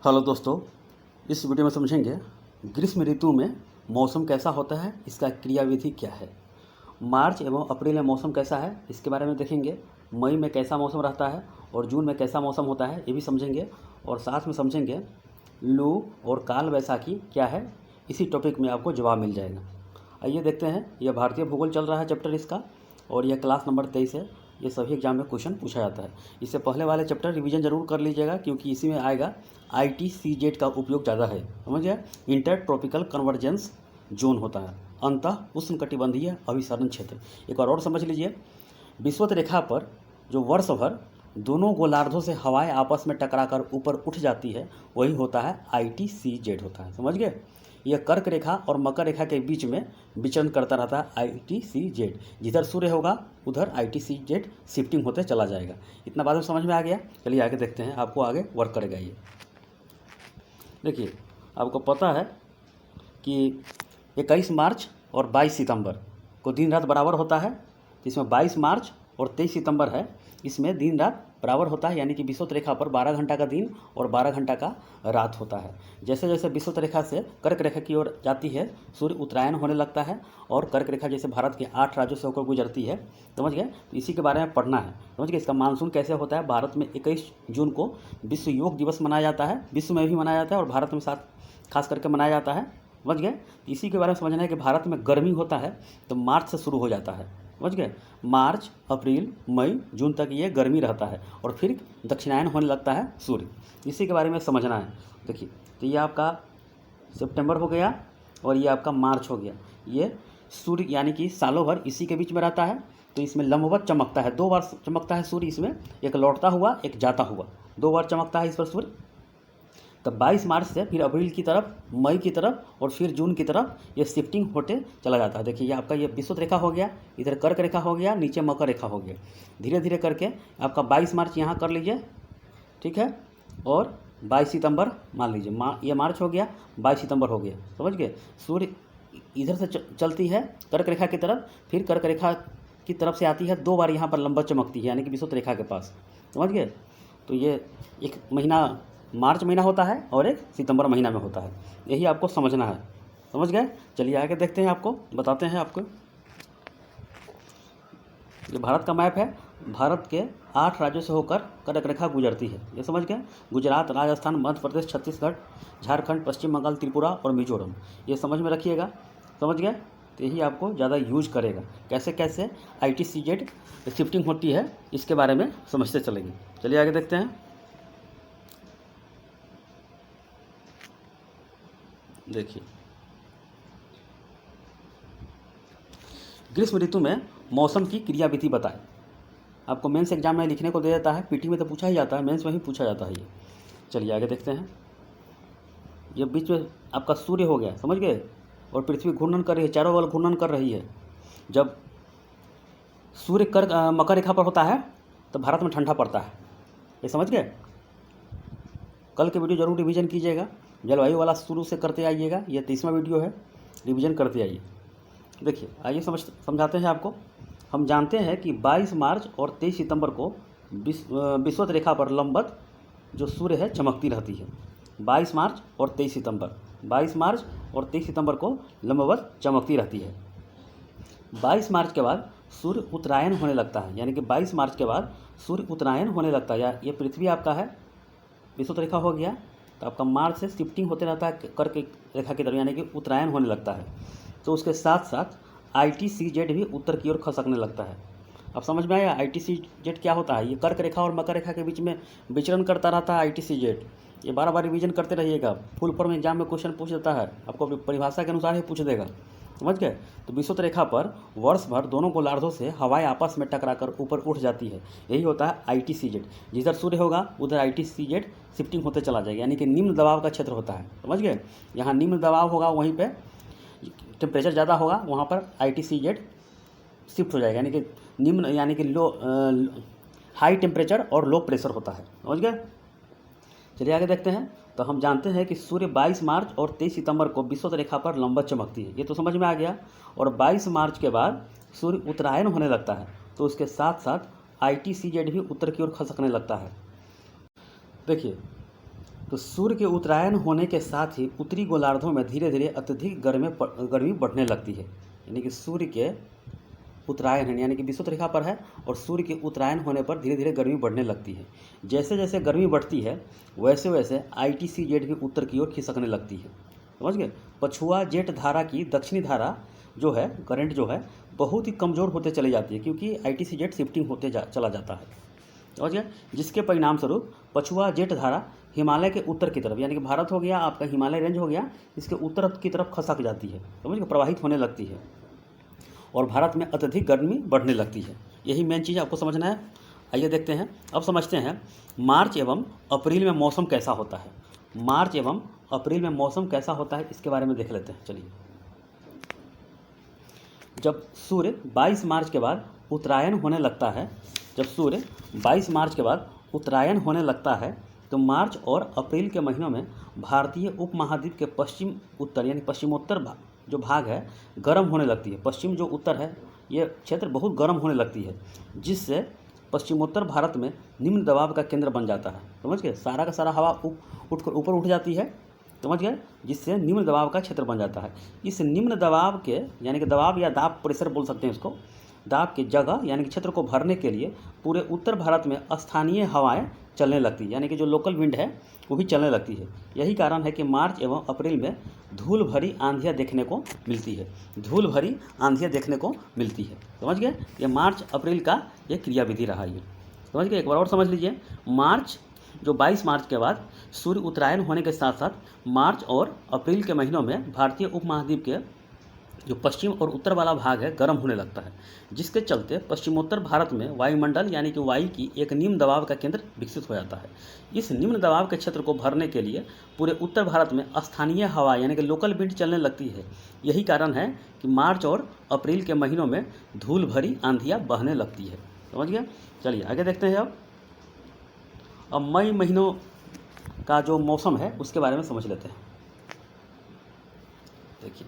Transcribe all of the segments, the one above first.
Hello दोस्तों, इस video में समझेंगे ग्रीष्म ऋतु में मौसम कैसा होता है, इसका क्रियाविधि क्या है। मार्च एवं अप्रैल में मौसम कैसा है इसके बारे में देखेंगे। मई में कैसा मौसम रहता है और जून में कैसा मौसम होता है ये भी समझेंगे। और साथ में समझेंगे लू और काल वैसाखी क्या है, इसी टॉपिक में आपको जवाब मिल जाएगा। आइए देखते हैं। यह भारतीय भूगोल चल रहा है चैप्टर इसका, और यह क्लास नंबर 23 है। ये सभी एग्जाम में क्वेश्चन पूछा जाता है। इससे पहले वाले चैप्टर रिवीजन जरूर कर लीजिएगा, क्योंकि इसी में आएगा ITCZ का उपयोग ज़्यादा है। समझ गया। इंटर ट्रॉपिकल कन्वर्जेंस जोन होता है, अंतः उष्णकटिबंधीय अभिसरण क्षेत्र। एक बार और समझ लीजिए, विषुवत रेखा पर जो वर्ष भर दोनों गोलार्धों से हवाएं आपस में टकराकर ऊपर उठ जाती है, वही होता है ITCZ होता है। समझ गए। यह कर्क रेखा और मकर रेखा के बीच में विचरण करता रहता है ITCZ। जिधर सूर्य होगा उधर ITCZ शिफ्टिंग होते चला जाएगा। इतना बात में समझ में आ गया। चलिए आगे देखते हैं, आपको आगे वर्क करेगा ये। देखिए, आपको पता है कि 21 मार्च और 22 सितंबर को दिन रात बराबर होता है। इसमें 22 मार्च और 23 सितंबर है, इसमें दिन रात बराबर होता है, यानी कि विषुवत रेखा पर 12 घंटा का दिन और 12 घंटा का रात होता है। जैसे जैसे विषुवत रेखा से कर्क रेखा की ओर जाती है, सूर्य उत्तरायण होने लगता है, और कर्क रेखा जैसे भारत के 8 राज्यों से होकर गुजरती है। समझ गए। तो इसी के बारे में पढ़ना है। समझ गए। इसका मानसून कैसे होता है। भारत में 21 जून को विश्व योग दिवस मनाया जाता है, विश्व में भी मनाया जाता है और भारत में साथ खास करके मनाया जाता है। समझ गए। इसी के बारे में समझना है कि भारत में गर्मी होता है तो मार्च से शुरू हो जाता है। समझ गए। मार्च, अप्रैल, मई, जून तक ये गर्मी रहता है और फिर दक्षिणायन होने लगता है सूर्य। इसी के बारे में समझना है। देखिए, तो ये आपका सितंबर हो गया और ये आपका मार्च हो गया। ये सूर्य यानी कि सालों भर इसी के बीच में रहता है, तो इसमें लंबवत चमकता है। 2 बार चमकता है सूर्य इसमें, एक लौटता हुआ एक जाता हुआ, 2 बार चमकता है इस पर सूर्य। तब 22 मार्च से फिर अप्रैल की तरफ, मई की तरफ और फिर जून की तरफ ये शिफ्टिंग होते चला जाता है। देखिए, ये आपका ये विषुवत रेखा हो गया, इधर कर्क रेखा हो गया, नीचे मकर रेखा हो गया। धीरे धीरे करके आपका 22 मार्च यहाँ कर लीजिए, ठीक है, और 22 सितंबर मान लीजिए। ये मार्च हो गया, 22 सितंबर हो गया। समझ गए। सूर्य इधर से चलती है कर्क रेखा की तरफ, फिर कर्क रेखा की तरफ से आती है, 2 बार यहाँ पर लंबत चमकती है, यानी कि विषुवत रेखा के पास। समझ गए। तो ये एक महीना मार्च महीना होता है और एक सितंबर महीना में होता है। यही आपको समझना है। समझ गए। चलिए आगे देखते हैं, आपको बताते हैं। आपको ये भारत का मैप है। भारत के 8 राज्यों से होकर कर्क रेखा गुजरती है, ये समझ गए। गुजरात, राजस्थान, मध्य प्रदेश, छत्तीसगढ़, झारखंड, पश्चिम बंगाल, त्रिपुरा और मिजोरम, ये समझ में रखिएगा। समझ गए। तो यही आपको ज़्यादा यूज करेगा। कैसे कैसे ITCZ शिफ्टिंग होती है इसके बारे में समझते चलेंगे। चलिए आगे देखते हैं। देखिए, ग्रीष्म ऋतु में मौसम की क्रियाविधि बताएं। आपको मेंस एग्जाम में लिखने को दे देता है, पीटी में तो पूछा ही जाता है, मेंस में ही पूछा जाता है ये। चलिए आगे देखते हैं। ये बीच में आपका सूर्य हो गया, समझ गए, और पृथ्वी घूर्णन कर रही है, चारों ओर घूर्णन कर रही है। जब सूर्य मकर रेखा पर होता है तो भारत में ठंडा पड़ता है, ये समझ गए। कल के वीडियो जरूर रिवीजन कीजिएगा, जलवायु वाला शुरू से करते आइएगा। ये 30वां वीडियो है, रिवीजन करते आइए। देखिए, आइए समझाते हैं आपको। हम जानते हैं कि 22 मार्च और 23 सितंबर को विषुवत रेखा पर लंबवत जो सूर्य है चमकती रहती है। 22 मार्च और 23 सितंबर, 22 मार्च और 23 सितंबर को लंबवत चमकती रहती है। 22 मार्च के बाद सूर्य उत्तरायण होने लगता है, यानी कि 22 मार्च के बाद सूर्य उत्तरायण होने लगता है। ये पृथ्वी आपका है, विषुवत रेखा हो गया, तो आपका मार्च से शिफ्टिंग होते रहता है कर्क रेखा की तरफ, यानी कि उत्तरायण होने लगता है। तो उसके साथ साथ ITCZ भी उत्तर की ओर खसकने लगता है। अब समझ में आया ITCZ क्या होता है। ये कर्क रेखा और मकर रेखा के बीच में विचरण करता रहता है ITCZ। ये बार बार रिवीजन करते रहिएगा, फुल फॉर्म एग्जाम में क्वेश्चन पूछ देता है, आपको परिभाषा के अनुसार ही पूछ देगा। समझ गए। तो विषुवत रेखा पर वर्ष भर दोनों गोलार्धों से हवाएं आपस में टकराकर ऊपर उठ जाती है, यही होता है ITCZ। जिधर सूर्य होगा उधर ITCZ शिफ्टिंग होते चला जाएगा, यानी कि निम्न दबाव का क्षेत्र होता है। समझ गए। यहाँ निम्न दबाव होगा, वहीं पे टेम्परेचर ज़्यादा होगा, वहाँ पर ITCZ शिफ्ट हो जाएगा, यानी कि निम्न यानी कि हाई टेम्परेचर और लो प्रेशर होता है। समझ गए। चलिए आगे देखते हैं। तो हम जानते हैं कि सूर्य 22 मार्च और 23 सितंबर को विषुवत रेखा पर लंबवत चमकती है, ये तो समझ में आ गया। और 22 मार्च के बाद सूर्य उत्तरायण होने लगता है, तो उसके साथ साथ ITCZ भी उत्तर की ओर खसकने लगता है। देखिए, तो सूर्य के उत्तरायण होने के साथ ही उत्तरी गोलार्धों में धीरे धीरे अत्यधिक गर्मी बढ़ने लगती है। यानी कि सूर्य के उत्तरायण है, यानी कि विषुवत रेखा पर है और सूर्य के उत्तरायण होने पर धीरे धीरे गर्मी बढ़ने लगती है। जैसे जैसे गर्मी बढ़ती है वैसे वैसे ITCZ भी उत्तर की ओर खिसकने लगती है। समझ गए। पछुआ जेट धारा की दक्षिणी धारा जो है, करंट जो है, बहुत ही कमज़ोर होते चली जाती है क्योंकि ITCZ शिफ्टिंग होते चला जाता है। समझ गए। जिसके परिणाम स्वरूप पछुआ जेट धारा हिमालय के उत्तर की तरफ, यानी कि भारत हो गया आपका, हिमालय रेंज हो गया, इसके उत्तर की तरफ खसक जाती है। समझ गए, प्रवाहित होने लगती है और भारत में अत्यधिक गर्मी बढ़ने लगती है। यही मेन चीज़ आपको समझना है। आइए देखते हैं, अब समझते हैं मार्च एवं अप्रैल में मौसम कैसा होता है। मार्च एवं अप्रैल में मौसम कैसा होता है इसके बारे में देख लेते हैं। चलिए, जब सूर्य 22 मार्च के बाद उत्तरायण होने लगता है, जब सूर्य 22 मार्च के बाद उत्तरायण होने लगता है तो मार्च और अप्रैल के महीनों में भारतीय उपमहाद्वीप के पश्चिम उत्तर, यानी पश्चिमोत्तर जो भाग है गर्म होने लगती है। पश्चिम जो उत्तर है ये क्षेत्र बहुत गर्म होने लगती है, जिससे पश्चिमोत्तर भारत में निम्न दबाव का केंद्र बन जाता है। समझ गए। सारा का सारा हवा उठकर ऊपर उठ जाती है। समझ गए, जिससे निम्न दबाव का क्षेत्र बन जाता है। इस निम्न दबाव के, यानी कि दबाव या दाब प्रेशर बोल सकते हैं इसको, दाब की जगह यानी कि क्षेत्र को भरने के लिए पूरे उत्तर भारत में स्थानीय हवाएं चलने लगती है, यानी कि जो लोकल विंड है वो भी चलने लगती है। यही कारण है कि मार्च एवं अप्रैल में धूल भरी आंधियाँ देखने को मिलती है। धूल भरी आंधियाँ देखने को मिलती है। समझ गए। ये मार्च अप्रैल का ये क्रियाविधि रहा। ये समझ गए। एक बार और समझ लीजिए, मार्च जो 22 मार्च के बाद सूर्य उत्तरायण होने के साथ साथ मार्च और अप्रैल के महीनों में भारतीय उपमहाद्वीप के जो पश्चिम और उत्तर वाला भाग है गर्म होने लगता है, जिसके चलते पश्चिमोत्तर भारत में वायुमंडल यानी कि वायु की एक निम्न दबाव का केंद्र विकसित हो जाता है। इस निम्न दबाव के क्षेत्र को भरने के लिए पूरे उत्तर भारत में स्थानीय हवा यानी कि लोकल विंड चलने लगती है। यही कारण है कि मार्च और अप्रैल के महीनों में धूल भरी आंधियाँ बहने लगती है। समझ गए। चलिए आगे देखते हैं। अब मई महीनों का जो मौसम है उसके बारे में समझ लेते हैं। देखिए,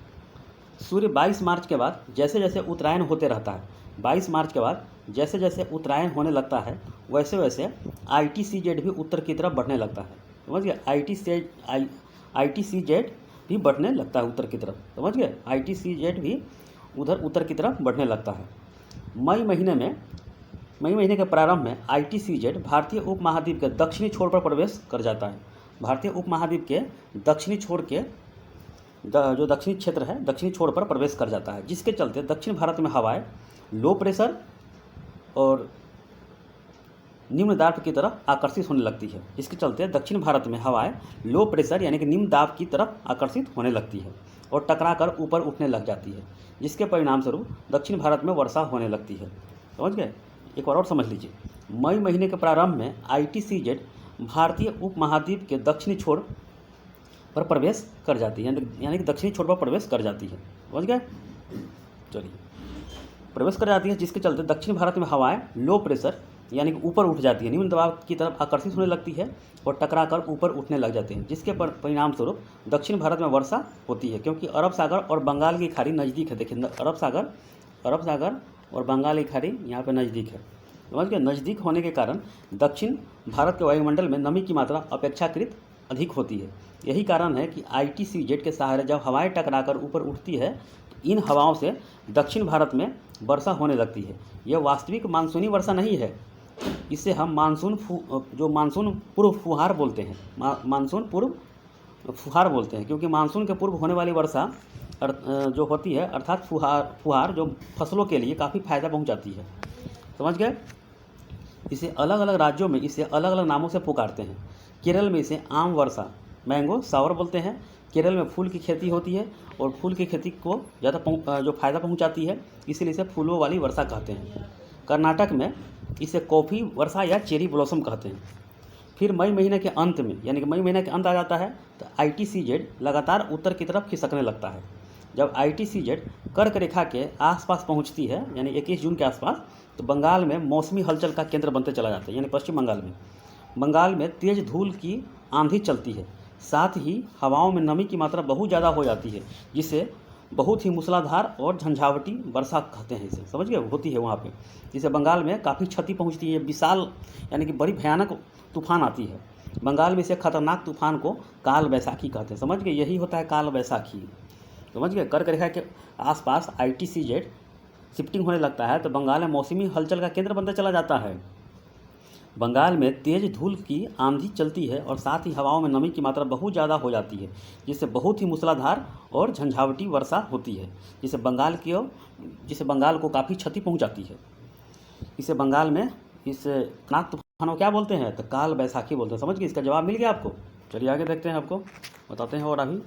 सूर्य 22 मार्च के बाद जैसे जैसे उत्तरायण होते रहता है, 22 मार्च के बाद जैसे जैसे उत्तरायण होने लगता है वैसे वैसे ITCZ भी उत्तर की तरफ बढ़ने लगता है। समझ गए। ITCZ भी बढ़ने लगता है उत्तर की तरफ। समझ गए। ITCZ भी उधर उत्तर की तरफ बढ़ने लगता है। मई महीने के प्रारंभ में ITCZ भारतीय उपमहाद्वीप के दक्षिणी छोर पर प्रवेश कर जाता है। भारतीय उपमहाद्वीप के दक्षिणी छोर के जो दक्षिणी क्षेत्र है, दक्षिणी छोर पर प्रवेश कर जाता है, जिसके चलते दक्षिण भारत में हवाएं लो प्रेशर और निम्न दाब की तरफ आकर्षित होने लगती है। इसके चलते दक्षिण भारत में हवाएं लो प्रेशर यानी कि निम्न दाब की तरफ आकर्षित होने लगती है और टकराकर ऊपर उठने लग जाती है, जिसके परिणाम स्वरूप दक्षिण भारत में वर्षा होने लगती है। समझ गए। एक बार और समझ लीजिए, मई महीने के प्रारंभ में ITCZ भारतीय उपमहाद्वीप के दक्षिणी छोर पर प्रवेश कर जाती है, यानी कि दक्षिणी छोर पर प्रवेश कर जाती है। समझ गए। चलिए, प्रवेश कर जाती है, जिसके चलते दक्षिण भारत में हवाएं लो प्रेशर यानी कि ऊपर उठ जाती है, निम्न दबाव की तरफ आकर्षित होने लगती है और टकराकर ऊपर उठने लग जाते हैं, जिसके परिणाम स्वरूप दक्षिण भारत में वर्षा होती है। क्योंकि अरब सागर और बंगाल की खाड़ी नज़दीक है। देखिए, अरब सागर और बंगाल की खाड़ी यहाँ पर नज़दीक है। समझ गए। नज़दीक होने के कारण दक्षिण भारत के वायुमंडल में नमी की मात्रा अपेक्षाकृत अधिक होती है। यही कारण है कि ITCZ के सहारे जब हवाएं टकराकर ऊपर उठती है तो इन हवाओं से दक्षिण भारत में वर्षा होने लगती है। यह वास्तविक मानसूनी वर्षा नहीं है, इसे हम मानसून पूर्व फुहार बोलते हैं। मानसून पूर्व फुहार बोलते हैं, क्योंकि मानसून के पूर्व होने वाली वर्षा जो होती है अर्थात फुहार जो फसलों के लिए काफ़ी फायदा पहुंचाती है। समझ गए। इसे अलग अलग राज्यों में इसे अलग अलग नामों से पुकारते हैं। केरल में इसे आम वर्षा मैंगो शावर बोलते हैं। केरल में फूल की खेती होती है और फूल की खेती को ज़्यादा जो फायदा पहुंचाती है, इसीलिए इसे फूलों वाली वर्षा कहते हैं। कर्नाटक में इसे कॉफ़ी वर्षा या चेरी ब्लॉसम कहते हैं। फिर मई महीने के अंत में, यानी कि मई महीने के अंत आ जाता है तो ITCZ लगातार उत्तर की तरफ खिसकने लगता है। जब ITCZ कर्क रेखा के आसपास पहुंचती है, यानी 21 जून के आसपास, तो बंगाल में मौसमी हलचल का केंद्र बनते चला जाता है। यानी पश्चिम बंगाल में तेज़ धूल की आंधी चलती है। साथ ही हवाओं में नमी की मात्रा बहुत ज़्यादा हो जाती है, जिसे बहुत ही मूसलाधार और झंझावटी वर्षा कहते हैं। इसे समझ गए, होती है वहाँ पे, जिससे बंगाल में काफ़ी क्षति पहुँचती है। विशाल यानी कि बड़ी भयानक तूफान आती है बंगाल में इसे खतरनाक तूफान को काल वैसाखी कहते हैं। समझ गए, यही होता है काल वैसाखी। समझ गए, कर्क रेखा के आसपास ITCZ शिफ्टिंग होने लगता है तो बंगाल में मौसमी हलचल का केंद्र बनता चला जाता है। बंगाल में तेज धूल की आंधी चलती है और साथ ही हवाओं में नमी की मात्रा बहुत ज़्यादा हो जाती है, जिससे बहुत ही मूसलाधार और झंझावटी वर्षा होती है, जिससे बंगाल को काफ़ी क्षति पहुंचाती है। इसे बंगाल में इस नाक तूफान को क्या बोलते हैं, तो काल बैसाखी बोलते हैं। समझ गए, इसका जवाब मिल गया आपको। चलिए आगे देखते हैं, आपको बताते हैं। और अभी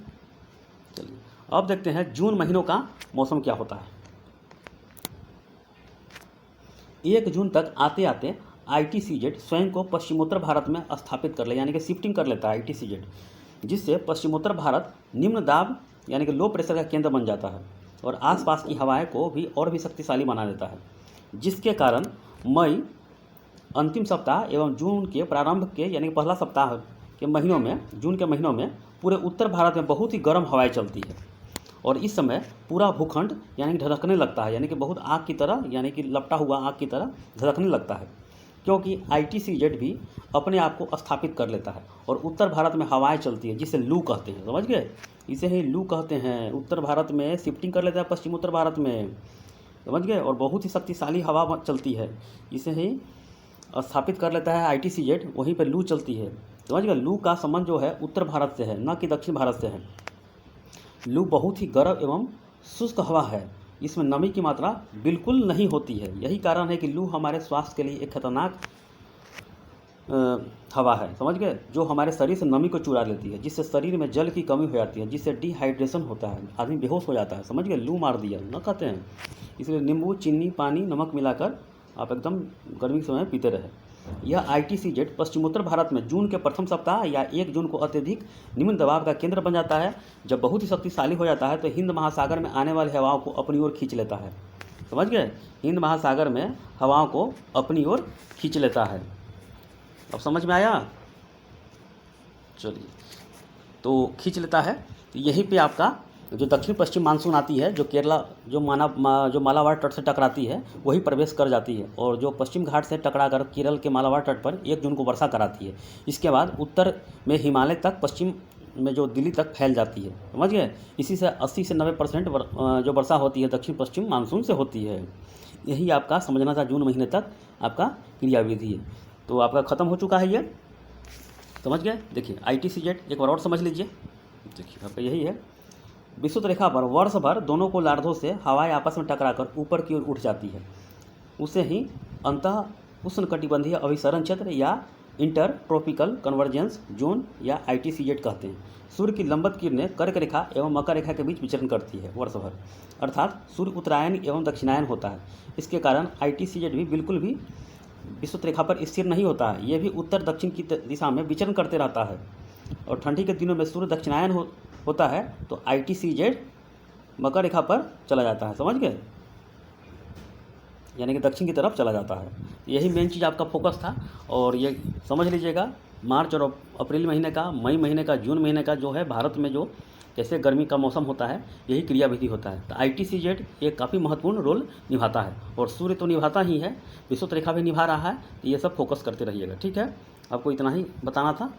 चलिए अब देखते हैं जून महीनों का मौसम क्या होता है। 1 जून तक आते आते ITCZ स्वयं को पश्चिमोत्तर भारत में स्थापित कर ले, यानी कि शिफ्टिंग कर लेता है ITCZ, जिससे पश्चिमोत्तर भारत निम्न दाब यानी कि लो प्रेशर का केंद्र बन जाता है और आसपास की हवाएं को भी और भी शक्तिशाली बना देता है, जिसके कारण मई अंतिम सप्ताह एवं जून के प्रारंभ के यानी कि पहला सप्ताह के महीनों में, जून के महीनों में पूरे उत्तर भारत में बहुत ही गर्म हवाएं चलती है और इस समय पूरा भूखंड यानी कि धधकने लगता है, यानी कि बहुत आग की तरह, यानी कि लपटा हुआ आग की तरह धधकने लगता है, क्योंकि ITCZ भी अपने आप को स्थापित कर लेता है और उत्तर भारत में हवाएं चलती है, जिसे लू कहते हैं। समझ गए, इसे ही लू कहते हैं। उत्तर भारत में शिफ्टिंग कर लेता है पश्चिम उत्तर भारत में, समझ गए, और बहुत ही शक्तिशाली हवा चलती है, इसे ही स्थापित कर लेता है ITCZ, वहीं पर लू चलती है। समझ गए, लू का संबंध जो है उत्तर भारत से है, न कि दक्षिण भारत से है। लू बहुत ही गर्म एवं शुष्क हवा है, इसमें नमी की मात्रा बिल्कुल नहीं होती है। यही कारण है कि लू हमारे स्वास्थ्य के लिए एक खतरनाक हवा है। समझ गए, जो हमारे शरीर से नमी को चुरा लेती है, जिससे शरीर में जल की कमी हो जाती है, जिससे डिहाइड्रेशन होता है, आदमी बेहोश हो जाता है। समझ गए, लू मार दिया न कहते हैं। इसलिए नींबू, चीनी, पानी, नमक मिलाकर आप एकदम गर्मी के समय पीते रहे। यह ITCZ पश्चिमोत्तर भारत में जून के प्रथम सप्ताह या 1 जून को अत्यधिक निम्न दबाव का केंद्र बन जाता है। जब बहुत ही शक्तिशाली हो जाता है तो हिंद महासागर में आने वाली हवाओं को अपनी ओर खींच लेता है। समझ गए, हिंद महासागर में हवाओं को अपनी ओर खींच लेता है। अब समझ में आया। चलिए, तो खींच लेता है, तो यहीं पे आपका जो दक्षिण पश्चिम मानसून आती है, जो केरला जो मालाबार तट से टकराती है, वही प्रवेश कर जाती है और जो पश्चिम घाट से टकराकर केरल के मालाबार तट पर 1 जून को वर्षा कराती है। इसके बाद उत्तर में हिमालय तक, पश्चिम में जो दिल्ली तक फैल जाती है। समझ गए, इसी से 80 से 90% जो वर्षा होती है दक्षिण पश्चिम मानसून से होती है। यही आपका समझना था, जून महीने तक आपका क्रियाविधि है। तो आपका ख़त्म हो चुका है ये, समझ गए। देखिए ITCZ एक बार और समझ लीजिए। देखिए आपका यही है, विषुवत रेखा पर वर्ष भर दोनों गोलार्धों से हवाएं आपस में टकराकर ऊपर की ओर उठ जाती है। उसे ही अंतः उष्णकटिबंधीय अभिसरण क्षेत्र या इंटर ट्रॉपिकल कन्वर्जेंस जोन या ITCZ कहते हैं। सूर्य की लंबवत किरणें कर्क रेखा एवं मकर रेखा के बीच विचरण करती है वर्ष भर, अर्थात सूर्य उत्तरायण एवं दक्षिणायन होता है। इसके कारण ITCZ भी बिल्कुल भी विषुवत रेखा पर स्थिर नहीं होता है, यह भी उत्तर दक्षिण की दिशा में विचरण करते रहता है। और ठंडी के दिनों में सूर्य दक्षिणायन होता है तो ITCZ मकर रेखा पर चला जाता है। समझ गए, यानी कि दक्षिण की तरफ चला जाता है। यही मेन चीज़ आपका फोकस था। और ये समझ लीजिएगा, मार्च और अप्रैल महीने का, मई महीने का, जून महीने का जो है भारत में जो कैसे गर्मी का मौसम होता है, यही क्रियाविधि होता है। तो ITCZ एक काफ़ी महत्वपूर्ण रोल निभाता है और सूर्य तो निभाता ही है, विषुवत रेखा भी निभा रहा है। तो ये सब फोकस करते रहिएगा, ठीक है। आपको इतना ही बताना था।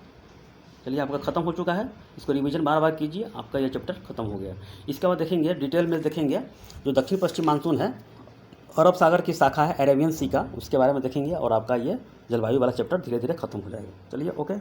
चलिए, आपका ख़त्म हो चुका है, इसको रिवीजन बार बार कीजिए, आपका ये चैप्टर ख़त्म हो गया। इसके बाद देखेंगे, डिटेल में देखेंगे जो दक्षिण पश्चिम मानसून है, अरब सागर की शाखा है अरेबियन सी का, उसके बारे में देखेंगे और आपका ये जलवायु वाला चैप्टर धीरे धीरे खत्म हो जाएगा। चलिए, ओके।